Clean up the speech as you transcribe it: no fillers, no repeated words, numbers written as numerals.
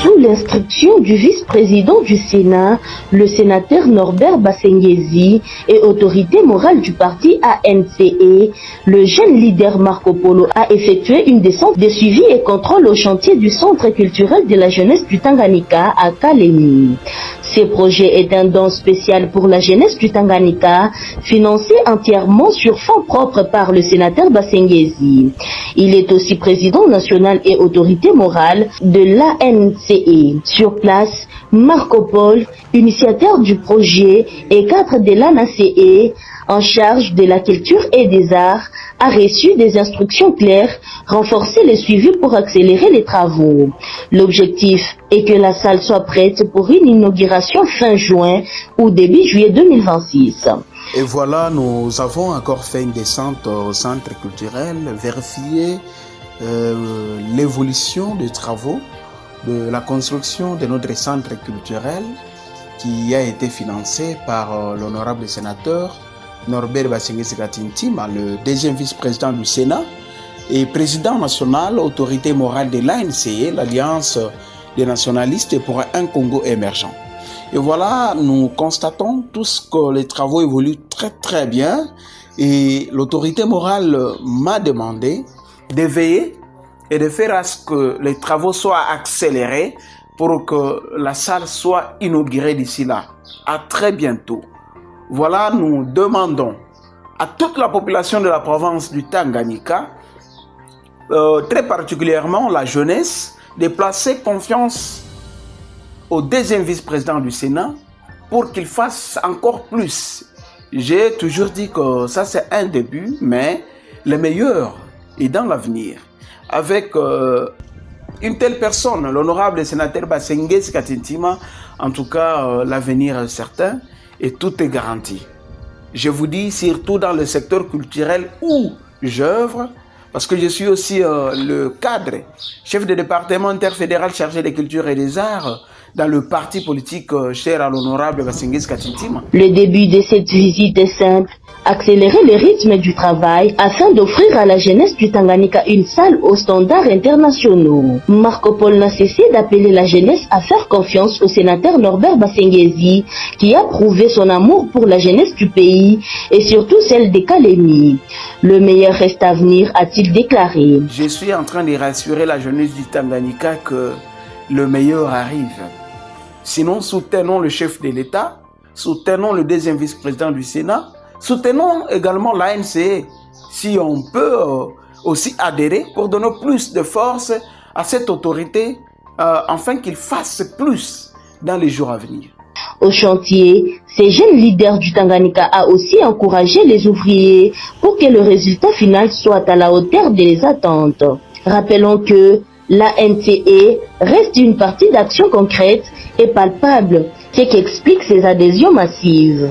Sous l'instruction du vice-président du Sénat, le sénateur Norbert Basengezi et autorité morale du parti ANC, le jeune leader Marco Polo a effectué une descente de suivi et contrôle au chantier du Centre culturel de la jeunesse du Tanganyika à Kalemi. Ce projet est un don spécial pour la jeunesse du Tanganyika, financé entièrement sur fonds propres par le sénateur Basengezi. Il est aussi président national et autorité morale de l'ANCE. Sur place, Marco Polo, initiateur du projet et cadre de l'ANCE, en charge de la culture et des arts, a reçu des instructions claires, renforcer le suivi pour accélérer les travaux. L'objectif est que la salle soit prête pour une inauguration fin juin ou début juillet 2026. Et voilà, nous avons encore fait une descente au centre culturel, vérifier l'évolution des travaux de la construction de notre centre culturel qui a été financé par l'honorable sénateur Norbert Basengezi Katintima, le deuxième vice-président du Sénat et président national, autorité morale de l'ANCE, l'Alliance des nationalistes pour un Congo émergent. Et voilà, nous constatons tous que les travaux évoluent très bien et l'autorité morale m'a demandé de veiller et de faire à ce que les travaux soient accélérés pour que la salle soit inaugurée d'ici là. À très bientôt. Voilà, nous demandons à toute la population de la province du Tanganyika, très particulièrement la jeunesse, de placer confiance au deuxième vice-président du Sénat pour qu'il fasse encore plus. J'ai toujours dit que ça c'est un début, mais le meilleur est dans l'avenir. Avec une telle personne, l'honorable sénateur Basengezi Katintima, en tout cas l'avenir est certain. Et tout est garanti. Je vous dis surtout dans le secteur culturel où j'œuvre, parce que je suis aussi le cadre, chef de département interfédéral chargé des cultures et des arts dans le parti politique cher à l'honorable Basengezi Katintima. Le début de cette visite est simple, accélérer le rythme du travail afin d'offrir à la jeunesse du Tanganyika une salle aux standards internationaux. Marco Polo n'a cessé d'appeler la jeunesse à faire confiance au sénateur Norbert Basengezi qui a prouvé son amour pour la jeunesse du pays et surtout celle de Kalemi. Le meilleur reste à venir, a-t-il déclaré. Je suis en train de rassurer la jeunesse du Tanganyika que le meilleur arrive. Sinon, soutenons le chef de l'État, soutenons le deuxième vice-président du Sénat, soutenons également l'ANCE, si on peut aussi adhérer pour donner plus de force à cette autorité, afin qu'il fasse plus dans les jours à venir. Au chantier, ces jeunes leaders du Tanganyika a aussi encouragé les ouvriers pour que le résultat final soit à la hauteur des attentes. Rappelons que l'ANCE reste une partie d'action concrète et palpable, ce qui explique ces adhésions massives.